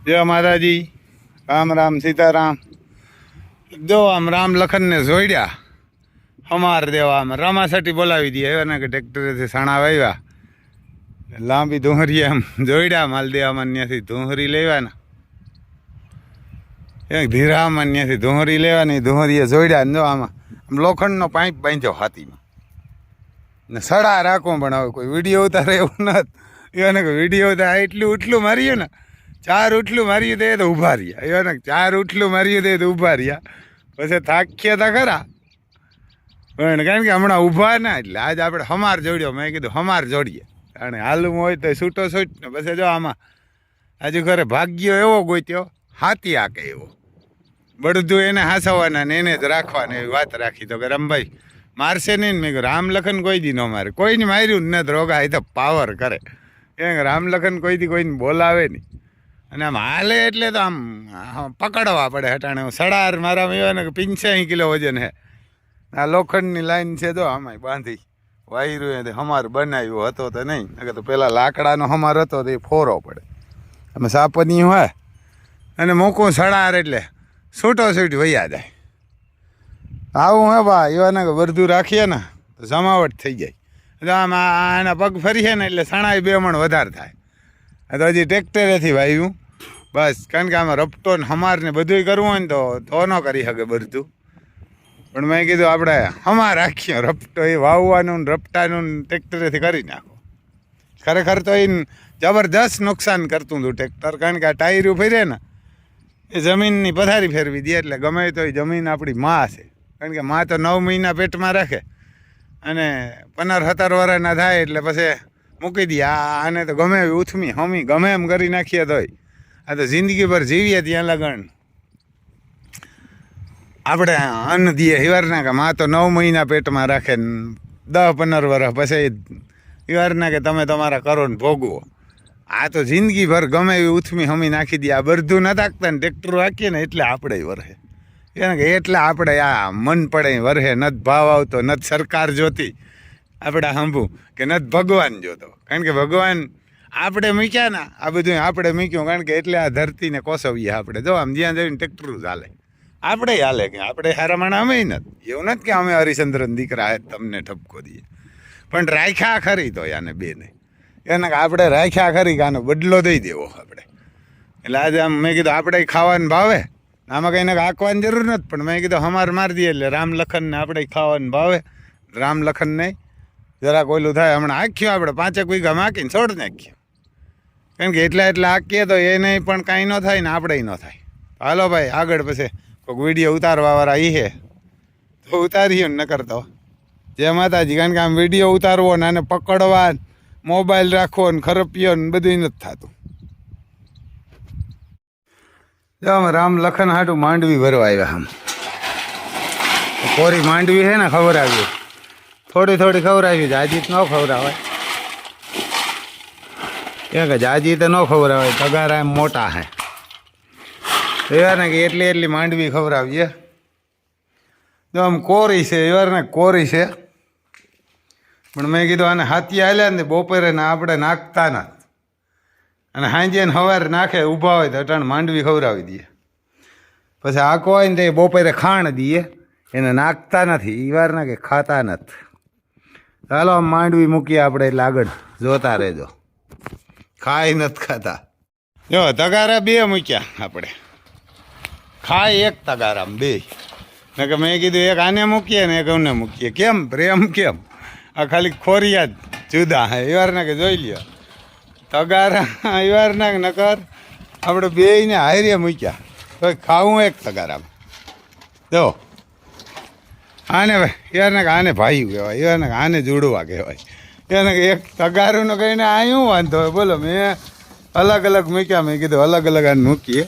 જય માતાજી, રામ રામ સીતારામ. જો આમ રામ લખનને જોડ્યા હમાર દેવા આમ રામાસાટી બોલાવી દઈએ એવા ને કે ટ્રેક્ટરેથી સાણા વાવ્યા લાંબી ધુહરી આમ જોડ્યા માલ દેવામાં ત્યાંથી ધુહરી લેવાના એક ધીરામાં ત્યાંથી ધુહરી લેવાની ધુહરીએ જોડ્યા ને જો આમાં આમ લોખંડનો પાઇપ બાંધ્યો હાથીમાં ને સડા રાખવું પણ હવે કોઈ વિડીયો ઉતારે એવું નથી એને કે વિડીયો ઉતારે એટલું ઉઠલું માર્યું ને 4 ઉઠલું માર્યું તે તો ઊભા રહ્યા એને 4 ઉઠલું માર્યું તે તો ઊભા રહ્યા પછી થાક્યા હતા ખરા પણ કારણ કે હમણાં ઊભા ના એટલે આજે આપણે હમાર જોડ્યો મેં કીધું હમાર જોડીએ અને હાલવું હોય તો છૂટો છૂટ ને પછી જો આમાં આજુ ઘરે ભાગ્યો એવો ગોત્યો હાથી આકે એવો બળદું એને હાંસવાના ને એને જ રાખવાના એવી વાત રાખી તો કે રમભાઈ મારશે નહીં ને મેં કહ્યું રામલખન કોઈ દી ન મારે કોઈને માર્યું જ નથી રોગા એ તો પાવર કરે એ રામલખન કોઈ દી કોઈને બોલાવે નહીં અને આમ હાલે એટલે તો આમ પકડવા પડે હટાણે સડાર મારામાં એવા ને કે 85 કિલો વજન હે આ લોખંડની લાઈન છે જો આમાં બાંધી વાયરું હમાર બનાવ્યો હતો તો નહીં નકર તો પેલા લાકડાનો હમાર હતો તો એ ફોરો પડે અમે સાપની હોય અને મૂકું સડાર એટલે છૂટો છૂટ વૈયા જાય આવું હે બા એવા ને કે વર્ધું રાખીએ ને તો જમાવટ થઈ જાય આમ આના પગ ફરીએ ને એટલે સણાય 2 મણ વધારે થાય તો હજી ટ્રેક્ટરેથી વાવ્યું બસ કારણ કે આમાં રપટો ને હમાર ને બધું કરવું હોય ને તો ન કરી શકે બધું પણ મેં કીધું આપણે હમાર રાખીએ રપટો એ વાવવાનું ને રપટાનું ટ્રેક્ટરેથી કરી નાખો ખરેખર તો એ જબરદસ્ત નુકસાન કરતું હતું ટ્રેક્ટર કારણ કે આ ટાયરું ફેરે ને એ જમીનની પથારી ફેરવી દે એટલે ગમે તો એ જમીન આપણી માં છે કારણ કે માં તો 9 મહિના પેટમાં રાખે અને 15-17 વર્ષના થાય એટલે પછી મૂકી દઈએ આને તો ગમે એવી ઉથમી હમી ગમે એમ કરી નાખીએ તોય આ તો જિંદગીભર જીવીએ ત્યાં લગણ આપણે અન્ન દઈએ હિવારના કે માં તો 9 મહિના પેટમાં રાખે ને 10-15 વર્ષ પછી હિવારના કે તમે તમારા કરો ને ભોગવો આ તો જિંદગીભર ગમે એવી ઉથમી હમી નાખી દઈએ આ બધું ન થાકતા ને ટ્રેક્ટર રાખીએ ને એટલે આપણે વરહે એને કે એટલે આપણે આ મન પડે વરહે નથી ભાવ આવતો નથી સરકાર જોતી આપણે સાંભળું કે નથી ભગવાન જોતો કારણ કે ભગવાન આપણે મૂક્યા ને આ બધું આપણે મૂક્યું કારણ કે એટલે આ ધરતીને કોસવીએ આપણે જો આમ જ્યાં જઈને ટ્રેક્ટર ચાલે આપણે હાલે કે આપણે હારા માણા અમે નથી એવું નથી કે અમે હરિચંદ્રન દીકરા તમને ઠપકો દઈએ પણ રાખ્યા ખરી તો યાને બેને એને આપણે રાખ્યા ખરી કે આનો બદલો દઈ દેવો આપણે એટલે આજે આમ મેં કીધું આપણે ખાવાનું ભાવે આમાં કંઈને હાંકવાની જરૂર નથી પણ મેં કીધું હમાર મારી દઈએ એટલે રામલખનને આપણે ખાવાનું ભાવે રામલખન નહીં જરાક ઓલું થાય હમણાં આખ્યું આપણે 5 વીઘા માકીને છોડ નાખ્યું કારણ કે એટલા આંકીએ તો એને પણ કાંઈ ન થાય ને આપણે ન થાય હાલો ભાઈ આગળ પછી કોઈક વિડીયો ઉતારવાવાળા એ છે તો ઉતારીએ ને ન કરતો જય માતાજી કારણ કે આમ વિડીયો ઉતારવો ને આને પકડવા મોબાઈલ રાખવો ને ખરપ્યો ને બધું નથી થતું જો અમે રામલખન હાટું માંડવી ભરવા આવ્યા આમ કોરી માંડવી છે ને ખવડાવી થોડી ખવડાવી જાજી ન ખવડાવાય કે જાજી તો ન ખવડાવાય તગારા એમ મોટા હે એવા ને કે એટલી માંડવી ખવડાવીએ જો આમ કોરી છે એવા ને કોરી છે પણ મેં કીધું આને હાથી હાલ્યા ને બપોરે ને આપણે નાખતા નથી અને સાંજે ને સવારે નાખે ઊભા હોય તો અટાણ માંડવી ખવડાવી દઈએ પછી આખો હોય ને તો એ બપોરે ખાણ દઈએ એને નાખતા નથી એ વાર ના કે ખાતા નથી ચાલો આમ માંડવી મૂકીએ આપણે એટલે આગળ જોતા રહેજો ખાઈ નથી ખાતા જો તગારા 2 મૂક્યા આપણે ખાય 1 તગારામાં 2 ને કે મેં કીધું એક આને મૂકીએ ને એક અમને મૂકીએ કેમ પ્રેમ કેમ આ ખાલી ખોરિયા જ જુદા હે એ વાર ના કે જોઈ લ્યો તગારા એ વાર ના નકર આપણે 2 ને હારીએ મૂક્યા તો ખાવું 1 તગારામાં જો આને ભાઈ યાર ને આને ભાઈ કહેવાય યાર ને આને જોડવા કહેવાય એને કે 1 તગારું કહીને આ શું વાંધો હોય બોલો મેં અલગ મૂક્યા મેં કીધું અલગ આને મૂકીએ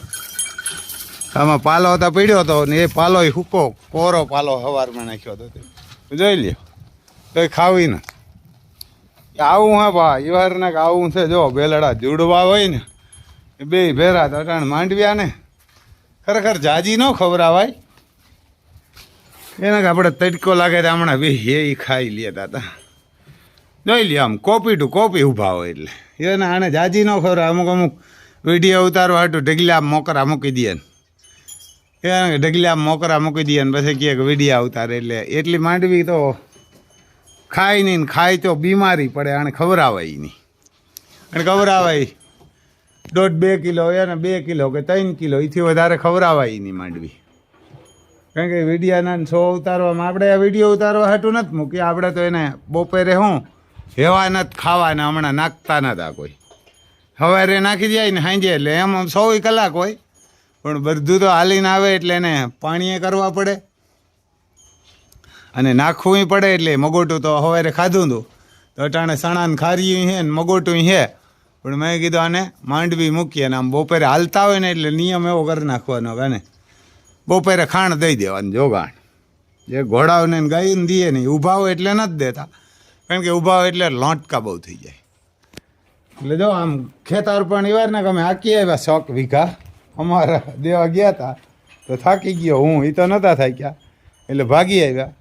આમાં પાલો હતા પીડ્યો હતો ને એ પાલો હૂકો કોરો પાલો સવારમાં નાખ્યો હતો જોઈ લ્યો તો ખાવી ને આવું હા ભા યાર ને આવું છે જો બેલડા જોડવા હોય ને એ 2 ભેરા તો અટાણ માંડવ્યા ને ખરેખર જાજી ન ખવડાવાય એને કે આપણે તડકો લાગે તો હમણાં એ ખાઈ લેતા હતા જોઈ લે આમ કોપી ટુ કોપી ઊભા હોય એટલે એને આને જાજી ન ખવડાવે અમુક વિડીયો ઉતારવા હાટું ઢગલા મોકરા મૂકી દે ને ઢગલા મોકરા મૂકી દે ને પછી કહે કે વિડીયા ઉતારે એટલે એટલી માંડવી તો ખાય નહીં ને ખાય તો બીમારી પડે અને ખવડાવાય નહીં અને ખવડાવાય 1.5-2 કિલો એને 2 કિલો કે 3 કિલો એથી વધારે ખવડાવાય નહીં માંડવી કારણ કે વિડીયાના શો ઉતારવામાં આપણે આ વિડીયો ઉતારવા હાટું નથી મૂકી આપણે તો એને બપોરે શું હેવા નથી ખાવાના હમણાં નાખતા નતા કોઈ સવારે નાખી જાય ને સાંજે એટલે એમ 100 કલાક હોય પણ બધું તો હાલીને આવે એટલે એને પાણીએ કરવા પડે અને નાખવું પડે એટલે મગોટું તો સવારે ખાધું હતું તો અટાણે સણાને ખાર્યું છે ને મગોટું છે પણ મેં કીધું આને માંડવી મૂકીએ અને આમ બપોરે હાલતા હોય ને એટલે નિયમ એવો કરી નાખવાનો કે બપોરે ખાણ દઈ દેવાનું જોગાણ જે ઘોડાઓને ગાયને દઈએ નહીં ઊભા હોય એટલે નથી દેતા કારણ કે ઊભા હોય એટલે લોંટકા બહુ થઈ જાય એટલે જો આમ ખેતર પણ એવાર ને કે અમે હાકી આવ્યા 100 વીઘા અમારા દેવા ગયા હતા તો થાકી ગયો હું એ તો નહોતા થાક્યા એટલે ભાગી આવ્યા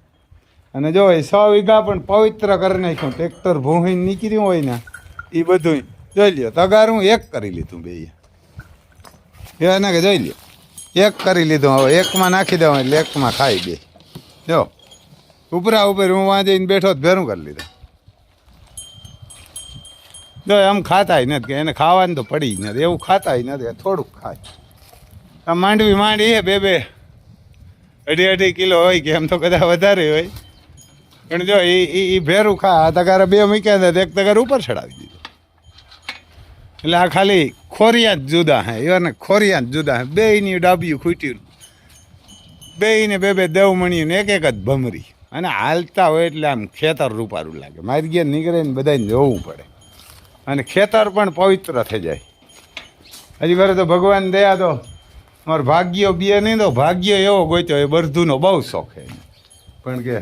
અને જો એ 100 વીઘા પણ પવિત્ર કરી નાખ્યું ટ્રેક્ટર ભૂહીને નીકળ્યું હોય ને એ બધું જોઈ લ્યો તગાર હું એક કરી લીધું બે એને કે જોઈ લ્યો એક કરી લીધું હવે એકમાં નાખી દઉં એટલે એકમાં ખાઈ બે જો ઉપરા ઉપર હું વાં જઈને બેઠો તો ભેરું કરી લીધું જો એમ ખાતાય નથી કે એને ખાવાનું તો પડી જ નથી એવું ખાતાય નથી થોડુંક ખાય આ માંડવી માંડી હે 2-2 કિલો હોય કે એમ તો કદાચ વધારે હોય પણ જો એ ભેરું ખા આ તગારા 2 મૂક્યા હતા એક તગાર ઉપર ચડાવી દીધું એટલે આ ખાલી ખોરિયા જ જુદા હે એવાને ખોરિયા જ જુદા હે બેયની ડાબિયું ખૂટ્યું બેયને 2-2 દેવમણીયું ને એક જ ભમરી અને હાલતા હોય એટલે આમ ખેતર રૂપારું લાગે મારી ગયા નીકળે ને બધાને જોવું પડે અને ખેતર પણ પવિત્ર થઈ જાય હજી ખરે તો ભગવાન દયા તો મારો ભાગ્યો બે નહીં તો ભાગ્ય એવો ગોત્યો એ બરધુનો બહુ શોખ છે પણ કે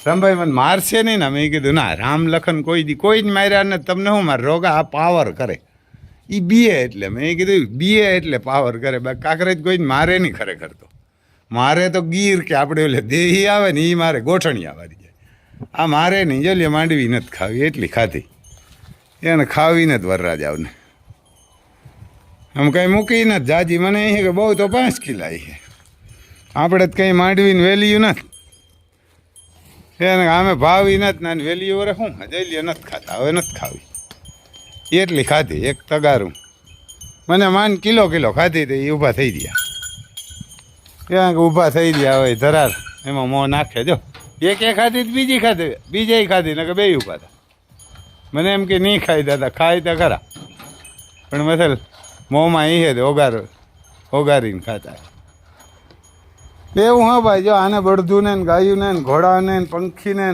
રામભાઈ મને મારશે નહીં ને મેં કીધું ના રામ લખન કોઈ જ માર્યા ને તમને શું મારે રોગા આ પાવર કરે એ બીએ એટલે મેં કીધું બીએ એટલે પાવર કરે કાંકરેજ કોઈ મારે નહીં ખરેખર તો મારે તો ગીર કે આપણે એટલે દેહી આવે ને એ મારે ગોઠણી આવવાની જાય આ મારે નહીં જો લે માંડવી નથી ખાવી એટલી ખાધી એને ખાવીને જ વરરાજાવને આમ કંઈ મૂકીને જ જાજી મને એ કે બહુ તો 5 કિલા છે આપણે તો કંઈ માંડવીને વેલ્યુ નથી એને અમે ભાવી નથી ને વેલ્યુ વરે શું જઈ લે નથી ખાતા હવે નથી ખાવી એટલી ખાધી એક તગારું મને માન કિલો ખાધી તો એ ઊભા થઈ ગયા ક્યાંક ઊભા થઈ ગયા હોય ધરાર એમાં મોં નાખે જો એક ખાધી બીજી ખાધી ને કે 2 ઊભા હતા મને એમ કે નહીં ખાઈ દાદા ખાઈ તો ખરા પણ મસલ મોંમાં એ છે ઓગારીને ખાતા એવું હા ભાઈ જો આને બળદું ને ગાયું ને ઘોડાને પંખીને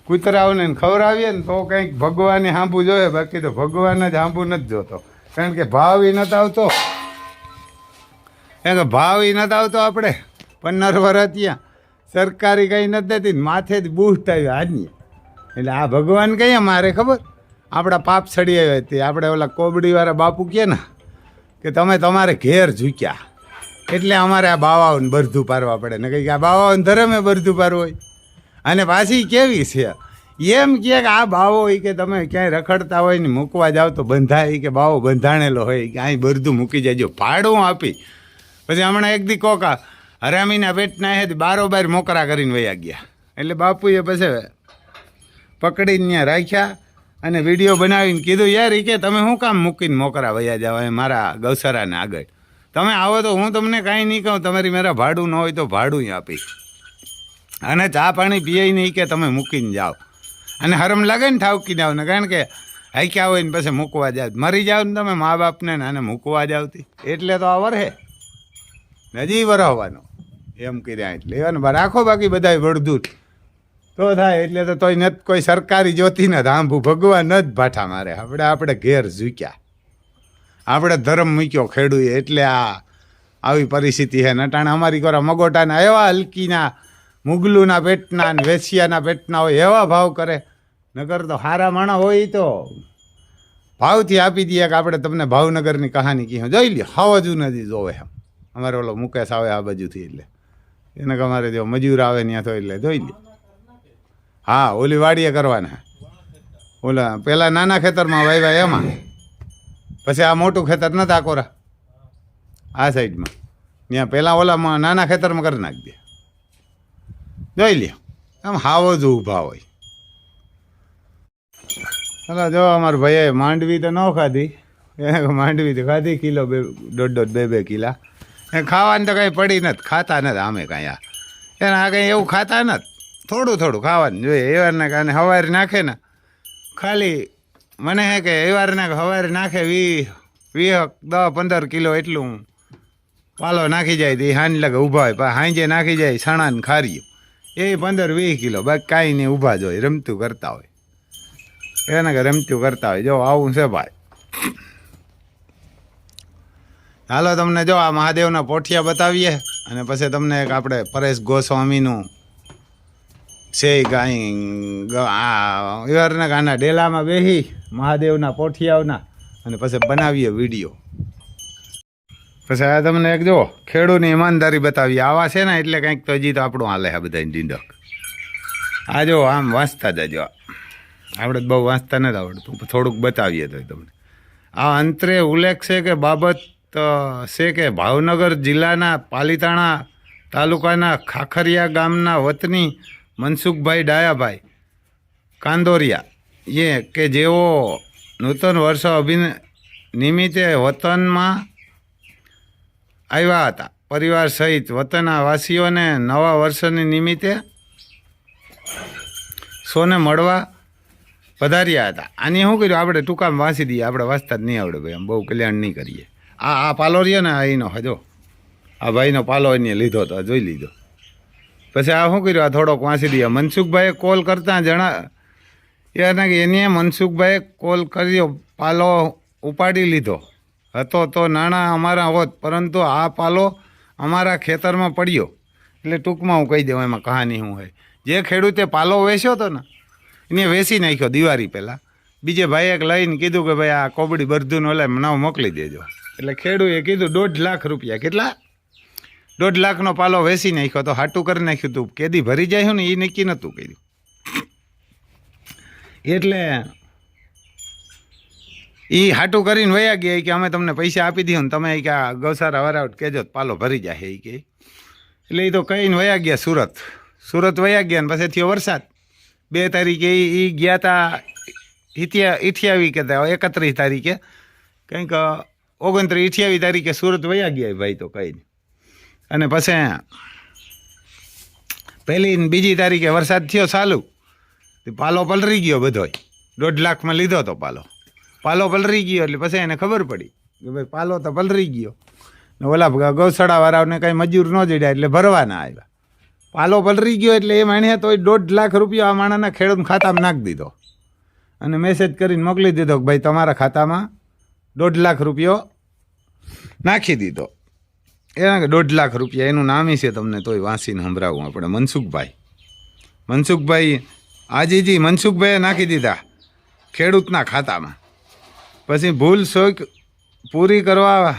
કૂતરાઓને ખવડાવીએ ને તો કંઈક ભગવાને સાંભું જોઈએ બાકી તો ભગવાન જ સાંભું નથી જોતો કારણ કે ભાવ એ નથી આવતો કારણ કે ભાવ એ નથી આવતો આપણે 15 વર્ષ ત્યાં સરકારી કંઈ નથી દેતી માથે જ બુસ્ટ આવ્યા આજની એટલે આ ભગવાન કહીએ મારે ખબર આપણા પાપ સડી આવ્યા તે આપણે ઓલા કોબડીવાળા બાપુ કહે ને કે તમે તમારે ઘેર ઝૂક્યા એટલે અમારે આ બાવાઓને બરધું પારવા પડે ને કંઈક આ બાવાઓને ધર્મે બરધું પારવું હોય અને પાછી કેવી છે એમ કહે કે આ બાવો હોય કે તમે ક્યાંય રખડતા હોય ને મૂકવા જાઓ તો બંધાય કે બાવો બંધાણેલો હોય કે અહીં બરધું મૂકી જજો ભાડું આપી પછી હમણાં એક દી કોકા હરામીના પેટના હે બારોબાર મોકરા કરીને વયા ગયા એટલે બાપુએ પછી પકડીને ત્યાં રાખ્યા અને વિડીયો બનાવીને કીધું યાર એ કે તમે શું કામ મૂકીને મોકરા વયા જાવ મારા ગૌસરાને આગળ તમે આવો તો હું તમને કાંઈ નહીં કહું તમારી મારા ભાડું ન હોય તો ભાડું આપી અને ચા પાણી પીએ નહીં કે તમે મૂકીને જાઓ અને હરમ લાગે ને ઠાવકી જાઓ ને કારણ કે હાક્યા હોય ને પછી મૂકવા જાવ મરી જાવ ને તમે મા બાપને આને મૂકવા જાવતી એટલે તો આ વરહે હજી વરહવાનો એમ કર્યા એટલે એવા રાખો બાકી બધા વળદું તો થાય એટલે તો તોય નથી કોઈ સરકારી જોતી નથી આંભું ભગવાન જ ભાઠા મારે આપણે ઘેર ઝૂક્યા આપણે ધર્મ મૂક્યો ખેડૂએ એટલે આ આવી પરિસ્થિતિ છે નટાણે અમારી કોરા મગોટાના એવા હલકીના મુગલુના પેટના ને વેસિયાના પેટના હોય એવા ભાવ કરે નગર તો હારા માણા હોય તો ભાવથી આપી દઈએ કે આપણે તમને ભાવનગરની કહાની કહીએ જોઈ લ્યો હવાજુ નથી જોવે એમ અમારે ઓલો મુકેશ આવે આ બાજુથી એટલે એને કે અમારે જો મજૂર આવે ત્યાં તો એટલે જોઈ લ્યો હા ઓલી વાડીએ કરવાના ઓલા પેલા નાના ખેતરમાં વાવ્યા પછી આ મોટું ખેતર નથી આકોરા આ સાઈડમાં ત્યાં પહેલાં ઓલામાં નાના ખેતરમાં કરી નાખી દે જોઈ લ્યો આમ હાવો જ ઊભા હોય. ચાલો જો અમારા ભાઈએ માંડવી તો ન ખાધી માંડવી તો ખાધી કિલો 1.5-2 કિલા એ ખાવાની તો કંઈ પડી નથી ખાતા નથી આમે કાંઈ એના કંઈ એવું ખાતા નથી થોડું થોડું ખાવાનું જોઈએ એવારના કારણે હવારે નાખે ને ખાલી મને હે કે એવારના હવારે નાખે 10-15 કિલો એટલું પાલો નાખી જાય તો એ હાંજ લગે ઊભા હોય હાંજે નાખી જાય સણાને ખારીયું એ 15-20 કિલો બાકી કાંઈ નહીં ઊભા જ હોય રમતું કરતા હોય એને કે રમતું કરતા હોય જો આવું છે ભાઈ. હાલો તમને જો આ મહાદેવના પોઠિયા બતાવીએ અને પછી તમને એક આપણે પરેશ ગોસ્વામીનું છે કાંઈ આના ડેલામાં બેસી મહાદેવના પોઠિયાઓના અને પછી બનાવીએ વિડીયો. પછી આ તમને એક જો ખેડૂતની ઈમાનદારી બતાવીએ આવા છે ને એટલે કંઈક તો હજી તો આપણું હાલે આ બધા ડીંડક આ જો આમ વાંચતા જજો આપણે બહુ વાંચતા નથી આવડતું થોડુંક બતાવીએ તો તમને આ અંતરે ઉલ્લેખ છે કે બાબત છે કે ભાવનગર જિલ્લાના પાલીતાણા તાલુકાના ખાખરિયા ગામના વતની મનસુખભાઈ ડાયાભાઈ કાંદોરિયા એ કે જેઓ નૂતન વર્ષ નિમિત્તે વતનમાં આવ્યા હતા પરિવાર સહિત વતનના વાસીઓને નવા વર્ષની નિમિત્તે સોને મળવા પધાર્યા હતા. આની શું કર્યું આપણે ટૂંકામાં વાંચી દઈએ આપણે વાંચતા જ નહીં આવડે ભાઈ આમ બહુ કલ્યાણ નહીં કરીએ. આ પાલો રહ્યો ને અહીંનો હજો આ ભાઈનો પાલો એને લીધો તો જોઈ લીધો. પછી આ શું કર્યું આ થોડોક વાંચી દઈએ. મનસુખભાઈએ કોલ કરતાં એને મનસુખભાઈએ કોલ કર્યો પાલો ઉપાડી લીધો હતો તો નાણાં અમારા હોત પરંતુ આ પાલો અમારા ખેતરમાં પડ્યો. એટલે ટૂંકમાં હું કહી દઉં એમાં કહાની શું હોય. જે ખેડૂતે પાલો વેચ્યો હતો ને એને વેચી નાખ્યો દિવાળી પહેલાં બીજે ભાઈએ એક લઈને કીધું કે ભાઈ આ કોબડી બરધુનો ઓલા નાવ મોકલી દેજો. એટલે ખેડૂએ કીધું 1.5 લાખ રૂપિયા કેટલા 1.5 લાખનો પાલો વેચી નાખ્યો તો હાટું કરી નાખ્યું હતું કેદી ભરી જાય ને એ નક્કી નહોતું કર્યું. એટલે એ હાટું કરીને વયા ગયા કે અમે તમને પૈસા આપી દઈએ ને તમે કે આ ગૌસારા વાળા કહેજો પાલો ભરી જાય એ કે. એટલે એ તો કહીને વયા ગયા સુરત વયા ગયા ને પછી થયો વરસાદ 2 તારીખે એ ગયા હતા 28 કે 31 તારીખે કંઈક 29-28 તારીખે સુરત વયા ગયા ભાઈ તો કહીને. અને પછી પહેલી ને બીજી તારીખે વરસાદ થયો ચાલુ પાલો પલરી ગયો બધો 1.5 લાખમાં લીધો હતો પાલો પલરી ગયો. એટલે પછી એને ખબર પડી કે ભાઈ પાલો તો પલરી ગયો ને ઓલા ગૌશાળાવાળાને કાંઈ મજૂર ન જડ્યા એટલે ભરવા ના આવ્યા. પાલો પલરી ગયો એટલે એ માણે તો 1.5 લાખ રૂપિયા આ માણાના ખેડૂત ખાતામાં નાખી દીધો અને મેસેજ કરીને મોકલી દીધો કે ભાઈ તમારા ખાતામાં 1.5 લાખ રૂપિયો નાખી દીધો. એના 1.5 લાખ રૂપિયા એનું નામ છે તમને તોય વાંચીને સંભળાવું આપણે. મનસુખભાઈ આજીજી મનસુખભાઈએ નાખી દીધા ખેડૂતના ખાતામાં. પછી ભૂલ શોખ પૂરી કરવા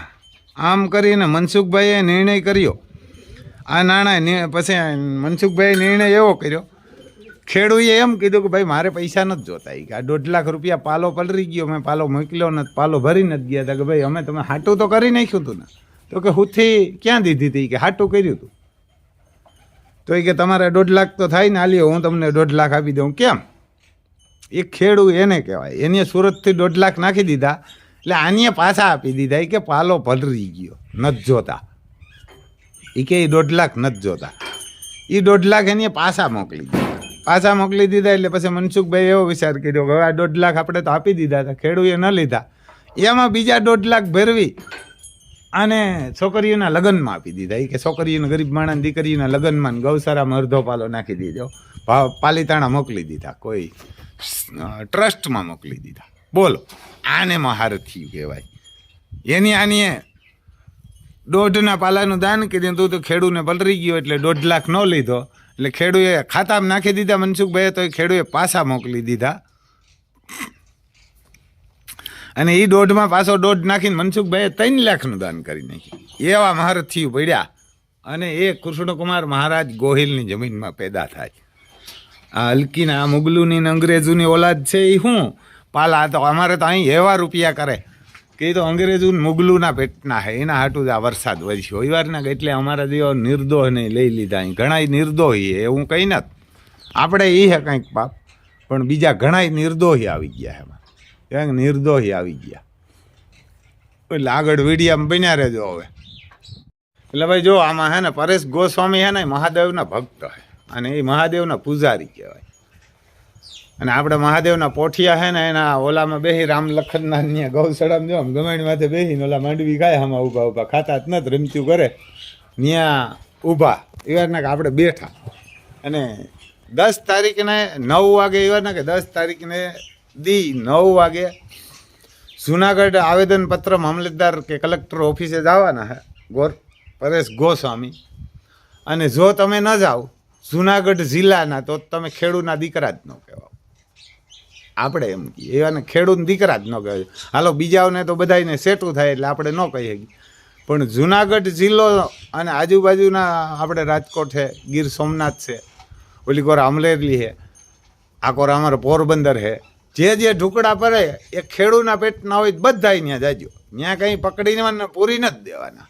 આમ કરીને મનસુખભાઈએ નિર્ણય કર્યો આ નાણાં પછી મનસુખભાઈએ નિર્ણય એવો કર્યો ખેડૂએ એમ કીધું કે ભાઈ મારે પૈસા નથી જોતા કે આ 1.5 લાખ રૂપિયા પાલો પલરી ગયો મેં પાલો મોકલ્યો નથી પાલો ભરી નથી ગયા હતા કે ભાઈ અમે તમે હાટું તો કરી નાખ્યું હતું ને. તો કે હુંથી ક્યાં દીધી હતી કે હાટું કર્યું હતું તો એ કે તમારે 1.5 લાખ તો થાય ને આલ્યો હું તમને 1.5 લાખ આપી દઉં. કેમ એ ખેડૂત એને કહેવાય. એને સુરતથી 1.5 લાખ નાખી દીધા એટલે આને પાછા આપી દીધા એ કે પાલો પલરી ગયો નથી જોતા એ કે 1.5 લાખ નથી જોતા. એ 1.5 લાખ એને પાછા મોકલી દીધા. એટલે પછી મનસુખભાઈ એવો વિચાર કર્યો કે હવે આ 1.5 લાખ આપણે તો આપી દીધા હતા ખેડૂએ ન લીધા એમાં બીજા 1.5 લાખ ભરવી અને છોકરીઓના લગ્નમાં આપી દીધા. એ કે છોકરીઓને ગરીબ માણસ દીકરીઓના લગ્નમાં ગૌશાળામાં અડધો પાલો નાખી દીધો પાલીતાણા મોકલી દીધા કોઈ ટ્રસ્ટમાં મોકલી દીધા. બોલો આને મહારથી કહેવાય. આની 1.5 પાલાનું દાન કર્યું તું તો ખેડૂને પલરી ગયો એટલે 1.5 લાખ ન લીધો એટલે ખેડૂએ ખાતામાં નાખી દીધા મનસુખભાઈએ તો એ ખેડૂએ પાછા મોકલી દીધા. અને એ 1.5માં પાછો 1.5 નાખીને મનસુખભાઈએ 3 લાખનું દાન કરી નાખ્યું. એવા મહારથીઓ પડ્યા અને એ કૃષ્ણકુમાર મહારાજ ગોહિલની જમીનમાં પેદા થાય. આ હલકીના આ મુગલુની અંગ્રેજોની ઓલાદ છે એ શું પાલા તો અમારે તો અહીં એવા રૂપિયા કરે કે એ તો અંગ્રેજોને મુગલુંના પેટના હે, એના હાટું જ આ વરસાદ વરસ્યો એવારના. એટલે અમારા જેવા નિર્દોષને લઈ લીધા. અહીં ઘણા નિર્દોષી હે, એવું કંઈ નથી. આપણે એ હે કંઈક પાપ, પણ બીજા ઘણા નિર્દોષી આવી ગયા એમાં, ક્યાંક નિર્દોષી આવી ગયા. એટલે આગળ વિડીયામાં બન્યા રહેજો હવે. એટલે ભાઈ જો આમાં હે ને પરેશ ગોસ્વામી હે ને મહાદેવના ભક્ત હે, અને એ મહાદેવના પૂજારી કહેવાય. અને આપણે મહાદેવના પોઠિયા હે ને એના ઓલામાં બેસી રામ લખનના ત્યાં ગૌશાળામાં જો ગમાણી માથે બેસીને ઓલા માંડવી ખાય આમાં ઊભા ઊભા ખાતા જ નથી, રમતું કરે ત્યાં ઊભા એવાના કે આપણે બેઠા. અને 10 તારીખને 9 વાગે એવાના કે 10 તારીખને 9 વાગે જુનાગઢ આવેદનપત્ર મામલતદાર કે કલેક્ટર ઓફિસે જવાના હે પરેશ ગોસ્વામી. અને જો તમે ન જાઓ જુનાગઢ જિલ્લાના તો તમે ખેડૂતના દીકરા જ ન કહેવાય. આપણે એમ કહીએ એવાને ખેડૂત દીકરા જ ન કહેવાય. હાલો બીજાઓને તો બધાને સેટું થાય એટલે આપણે ન કહી શકીએ, પણ જુનાગઢ જિલ્લો અને આજુબાજુના આપણે રાજકોટ છે, ગીર સોમનાથ છે, ઓલી કોર અમરેલી છે, આ કોર અમારો પોરબંદર છે, જે ઢુકડા પડે એ ખેડૂતના પેટના હોય બધા ત્યાં જાજો. ત્યાં કંઈ પકડીને પૂરી નથી દેવાના.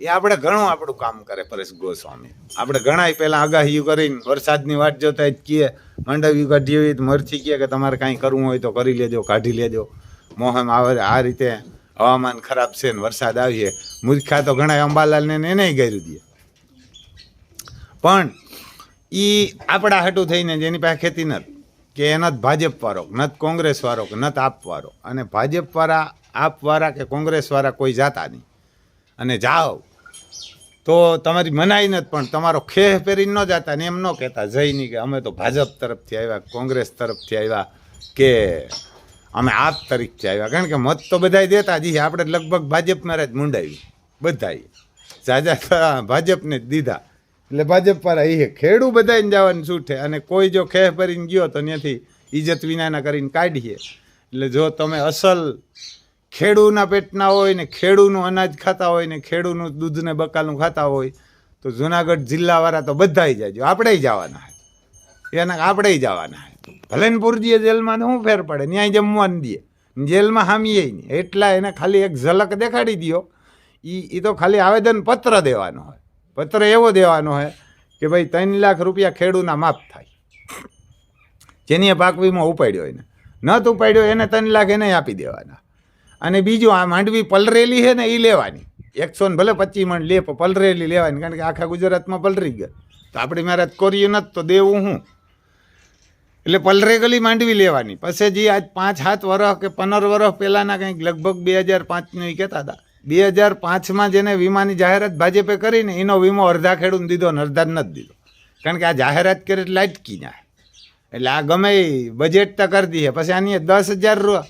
એ આપણે ઘણું આપણું કામ કરે પરેશ ગોસ્વામી. આપણે ઘણા પહેલાં આગાહીઓ કરીને વરસાદની વાટ જોતા જ કહીએ, માંડવી કાઢી હોય તો મરથી કહે કે તમારે કાંઈ કરવું હોય તો કરી લેજો, કાઢી લેજો. મોહમ આવે આ રીતે હવામાન ખરાબ છે ને વરસાદ આવીએ. મૂર્ખા તો ઘણા અંબાલાલને એને કર્યું દે, પણ એ આપણા હાટું થઈને જેની પાસે ખેતી નથી કે એના જ ભાજપવાળો, ન કોંગ્રેસવાળો કે ન આપવાળો. અને ભાજપવાળા, આપવાળા કે કોંગ્રેસવાળા કોઈ જાતા નહીં. અને જાઓ તો તમારી મનાઈ નથી, પણ તમારો ખેહ પહેરીને ન જતા ને એમ ન કહેતા જઈને કે અમે તો ભાજપ તરફથી આવ્યા, કોંગ્રેસ તરફથી આવ્યા કે અમે આપ તરફથી આવ્યા. કારણ કે મત તો બધાય દેતા જ. આપણે લગભગ ભાજપમાં જ મુંડાવી બધાએ, જાજા ભાજપને જ દીધા. એટલે ભાજપવાળા એ ખેડૂ બધાને જવાનું છૂટે. અને કોઈ જો ખેહ ભરીને ગયો તો ત્યાંથી ઇજ્જત વિનાના કરીને કાઢીએ. એટલે જો તમે અસલ ખેડૂના પેટના હોય ને ખેડૂનું અનાજ ખાતા હોય ને ખેડૂનું દૂધ ને બકાલું ખાતા હોય તો જુનાગઢ જિલ્લાવાળા તો બધાય જાજો. આપણે જવાના હે, એના આપણે જવાના હે. ભલે ને પૂરજીએ જેલમાં તો શું ફેર પડે, ન્યાય જમવાનું દે, જેલમાં હામીએ નહીં. એટલા એને ખાલી એક ઝલક દેખાડી દો. એ તો ખાલી આવેદનપત્ર દેવાનો હોય. પત્ર એવો દેવાનો હોય કે ભાઈ 3 લાખ રૂપિયા ખેડૂના માફ થાય. જેની પાક વીમો ઉપાડ્યો એને ન ઉપાડ્યો એને 3 લાખ એને આપી દેવાના. અને બીજું આ માંડવી પલરેલી છે ને એ લેવાની, 125 મણ લે પલરેલી લેવાની. કારણ કે આખા ગુજરાતમાં પલરી ગયા તો આપણી મારે કોર્યું નથી તો દેવું હું. એટલે પલરેગલી માંડવી લેવાની. પછી જે આજ 5-7 વર્ષ કે 15 વર્ષ પહેલાંના કંઈક લગભગ 2005નું એ કહેતા હતા, 2005માં જેને વીમાની જાહેરાત ભાજપે કરીને એનો વીમો અડધા ખેડૂત દીધો ને અડધા નથી દીધો. કારણ કે આ જાહેરાત કરે એટલે લાટકી જાય. એટલે આ ગમે બજેટ તો કરી દઈએ. પછી આની 10,000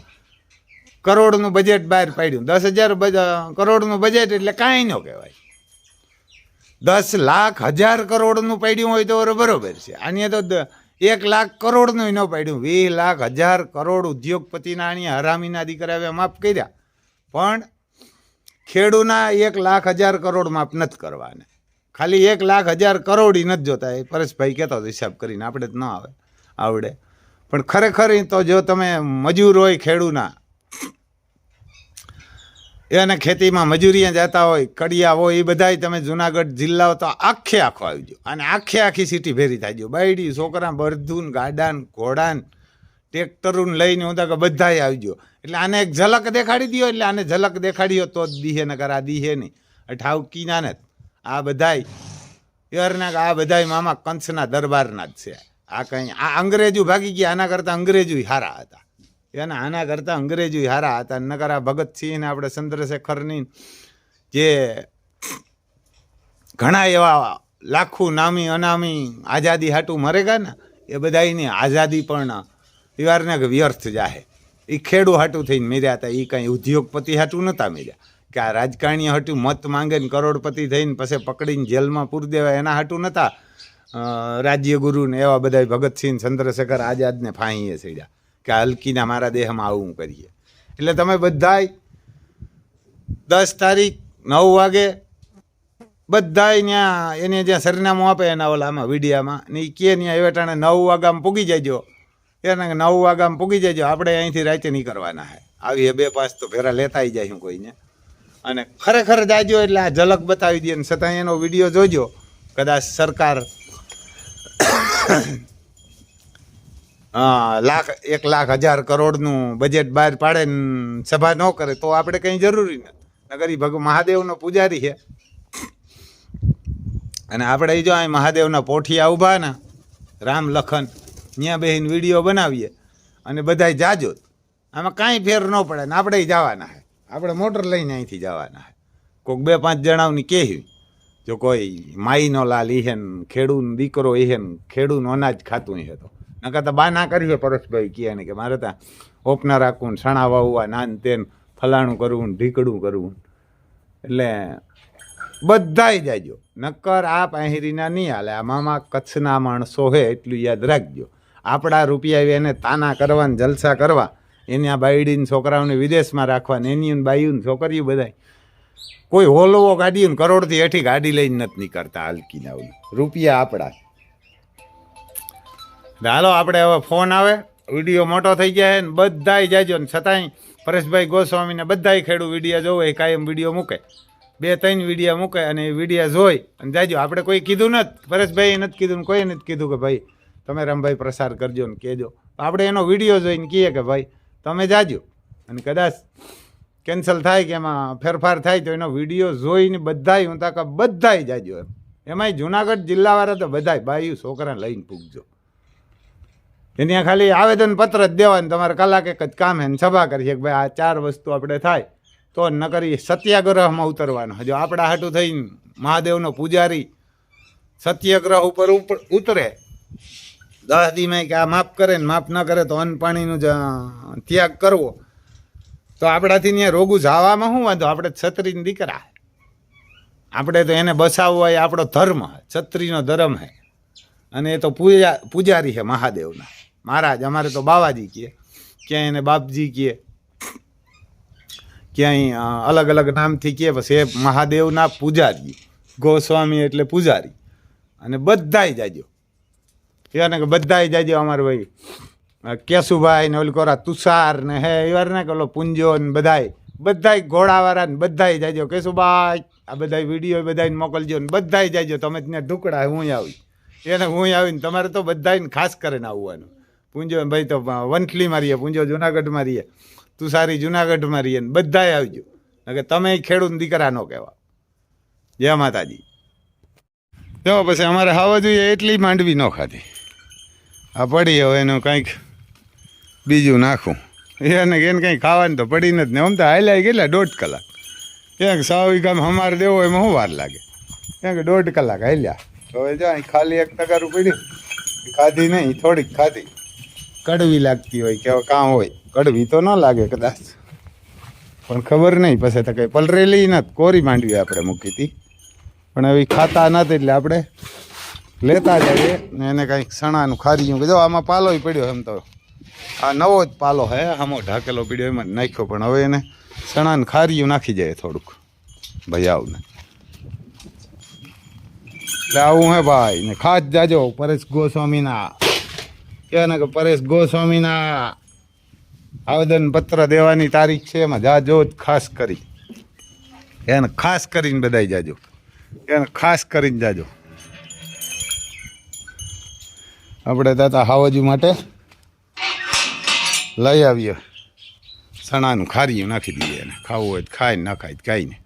કરોડનું બજેટ બહાર પાડ્યું. 10,000 કરોડનું બજેટ એટલે કાંઈ ન કહેવાય. 10 લાખ 1000 કરોડનું પાડ્યું હોય તો બરોબર છે. આની તો 1 લાખ કરોડનું ન પાડ્યું. 20 લાખ 1000 કરોડ ઉદ્યોગપતિના આની હરામીના દીકરા માફ કર્યા, પણ ખેડૂના 1 લાખ 1000 કરોડ માફ નથી કરવાના. ખાલી 1 લાખ 1000 કરોડ નથી જોતા. એ પરેશભાઈ કહેતો હતો હિસાબ કરીને, આપણે જ ન આવડે. પણ ખરેખર તો જો તમે મજૂર હોય ખેડૂના, એને ખેતીમાં મજૂરીએ જતા હોય, કડિયા હોય, એ બધાય તમે જુનાગઢ જિલ્લાઓ તો આખે આખો આવજો. અને આખી સિટી ભેરી થાજો. બાયડી છોકરા બધું ગાડાન ઘોડાન ટ્રેક્ટરું લઈને હું તો બધાય આવજો. એટલે આને એક ઝલક દેખાડી દો. એટલે આને ઝલક દેખાડ્યો તો જ દીહે, નકર આ દીહે નહીં. ઠાવકી ના ને આ બધાય યરના આ બધાય મામા કંસના દરબારના જ છે. આ કંઈ આ અંગ્રેજો ભાગી ગયા, આના કરતાં અંગ્રેજો હારા હતા. એના આના કરતાં અંગ્રેજો હારા હતા. નકર આ ભગતસિંહ ને આપણે ચંદ્રશેખરની જે ઘણા એવા લાખું નામી અનામી આઝાદી હાટું મરે ગયા ને, એ બધાની આઝાદી પણ એવારને વ્યર્થ જાહે. એ ખેડૂ હાટું થઈને મેર્યા હતા. એ કાંઈ ઉદ્યોગપતિ હાટું નહોતા મેર્યા કે આ રાજકારણી હાટું મત માંગે ને કરોડપતિ થઈને પછી પકડીને જેલમાં પૂરી દેવાય એના હાટું નહોતા. રાજ્યગુરુ ને એવા બધા ભગતસિંહ ચંદ્રશેખર આઝાદને ફાંહીએ ચડ્યા કે હલકીના મારા દેહમાં આવું કરીએ. એટલે તમે બધાય 10 તારીખ 9 વાગે બધાય ત્યાં એને જ્યાં સરનામું આપે એના ઓલામાં વિડીયામાં ને એ કે ત્યાં એવેટાણે 9 વાગ્યામાં પૂગી જજો. એને 9 વાગ્યામાં પૂગી જજો. આપણે અહીંથી રાતે નીકળવાના છે. આવી 2-5 તો ભેરા લેતા જાય હું કોઈને. અને ખરેખર જાજો એટલે આ ઝલક બતાવી દે ને છતાં એનો વિડીયો જોજો. કદાચ સરકાર 1,00,000 કરોડનું બજેટ બહાર પાડે ને સભા ન કરે તો આપણે કંઈ જરૂરી નથી. નગર મહાદેવનો પૂજારી છે અને આપણે જો અહીં મહાદેવના પોઠિયા ઊભા ને રામ લખન ત્યાં બેહીને વિડીયો બનાવીએ અને બધાય જાજો. આમાં કાંઈ ફેર ન પડે ને આપણે જવાના છે. આપણે મોટર લઈને અહીંથી જવાના છે. કોઈક 2-5 જણાવની કહેવી જો કોઈ માઈનો લાલ ihe ને ખેડૂનો દીકરો ihe ને ખેડૂનું અનાજ ખાતું હે તો નકર તો બા ના કરીએ પરેશભાઈ કહે ને કે મારે ત્યાં ઓપના રાખવું સણા વાવવા નાન તેન ફલાણું કરવું ને ઢીકડું કરવું. એટલે બધાય જાજો. નકર આ પહેરીના નહીં હાલે. આ મામા કચ્છના માણસો હે એટલું યાદ રાખજો. આપણા રૂપિયા એને તાના કરવા ને જલસા કરવા એને આ બાયડીને છોકરાઓને વિદેશમાં રાખવા ને એની બાઈઓને છોકરીઓ બધાય કોઈ હોલવો ગાડીને કરોડથી હેઠી ગાડી લઈને નથી નીકળતા હલકીને આવું. રૂપિયા આપણા. હાલો આપણે હવે ફોન આવે વિડીયો મોટો થઈ જાય ને બધાય જાજો ને છતાંય પરેશભાઈ ગોસ્વામીને બધાય ખેડૂ વિડીયો જોવે એ કાયમ વિડીયો મૂકે 2-3 વિડીયો મૂકે અને એ વિડીયો જોઈ અને જાજો. આપણે કોઈ કીધું નથી પરેશભાઈએ નથી કીધું ને કોઈ નથી કીધું કે ભાઈ તમે રમભાઈ પ્રસાર કરજો ને કહેજો. આપણે એનો વિડીયો જોઈને કહીએ કે ભાઈ તમે જાજો અને કદાચ કેન્સલ થાય કે એમાં ફેરફાર થાય તો એનો વિડીયો જોઈને બધાય હું તાકા બધાય જાજો. એમાંય જુનાગઢ જિલ્લાવાળા તો બધાય બાયું છોકરાને લઈને પૂગજો. એની ખાલી આવેદનપત્ર જ દેવાનું. તમારે કલાક એક જ કામ હે ને સભા કરીએ કે ભાઈ આ 4 વસ્તુ આપણે થાય તો ન કરી સત્યાગ્રહમાં ઉતરવાનો. હજુ આપણા હાટું થઈને મહાદેવનો પૂજારી સત્યાગ્રહ ઉપર ઉતરે 10 દીમાં કે આ માફ કરે ને માફ ન કરે તો અન્ન પાણીનું ત્યાગ કરવો તો આપણાથી ત્યાં રોગું જવામાં શું વાંધો. આપણે છત્રીના દીકરા આપણે તો એને બસાવવો એ આપણો ધર્મ છત્રીનો ધર્મ હે અને એ તો પૂજારી છે મહાદેવના મહારાજ. અમારે તો બાવાજી કહે ક્યાંય એને બાપજી કહે ક્યાંય અલગ અલગ નામથી કહે. બસ એ મહાદેવના પૂજારી ગોસ્વામી એટલે પૂજારી. અને બધાય જાજો એને કે બધાય જાજો. અમારે ભાઈ કેશુભાઈ ને ઓલી કોરા તુષાર ને હે એવાર ને કે ઓલો પુંજો ને બધાય ઘોડાવાળા ને બધાય જાજો. કેશુભાઈ આ બધાય વિડીયો બધાને મોકલજો ને બધાય જાજો. તમે ત્યાં ઢુકડા હું આવી એને હું આવીને તમારે તો બધાને ખાસ કરીને આવવાનું. પૂંજો ભાઈ તો વંથલીમાં રહીએ, પૂંજો જુનાગઢમાં રહીએ, તુષારી જુનાગઢમાં રહીએ ને બધાય આવજો. કે તમે ખેડૂત દીકરા ન કહેવા. જય માતાજી. જો પછી અમારે ખાવા જોઈએ એટલી માંડવી ન ખાધી. આ પડી હવે એનું કંઈક બીજું નાખું એને કંઈ ખાવાનું તો પડી નથી ને. આમ તો હાલ્યા ગયેલા 1.5 કલાક. ક્યાંક 100 વીઘામાં હમાર દેવો એમાં શું વાર લાગે. ક્યાંક 1.5 કલાક હાલ્યા. હવે જાય ખાલી 1 ટકારું પડ્યું ખાધી નહીં, થોડીક ખાધી. કડવી લાગતી હોય કે કાં હોય કડવી તો ન લાગે કદાચ પણ ખબર નહીં. પછી તો કંઈ પલરેલી નથી. કોરી માંડવી આપણે મૂકી હતી પણ હવે ખાતા નથી એટલે આપણે લેતા જઈએ ને એને કંઈક સણાનું ખારીયું કે જો આમાં પાલોય પડ્યો. એમ તો આ નવો જ પાલો હે આમો ઢાકેલો પડ્યો એમાં જ નાખ્યો પણ હવે એને સણાનું ખારીયું નાખી જાય થોડુંક ભાઈ આવને. એટલે આવું હે ભાઈ ને ખાસ જાજો પરેશ ગોસ્વામીના કે પરેશ ગોસ્વામીના આવેદનપત્ર દેવાની તારીખ છે એમાં જાજો જ ખાસ કરી એને ખાસ કરીને બધાય જાજો. એને ખાસ કરીને જાજો. આપણે દાદા હાવજુ માટે લઈ આવીએ સણાનું ખારીયું નાખી દઈએ એને ખાવું હોય તો ખાય ને ના ખાય કાંઈ નહીં.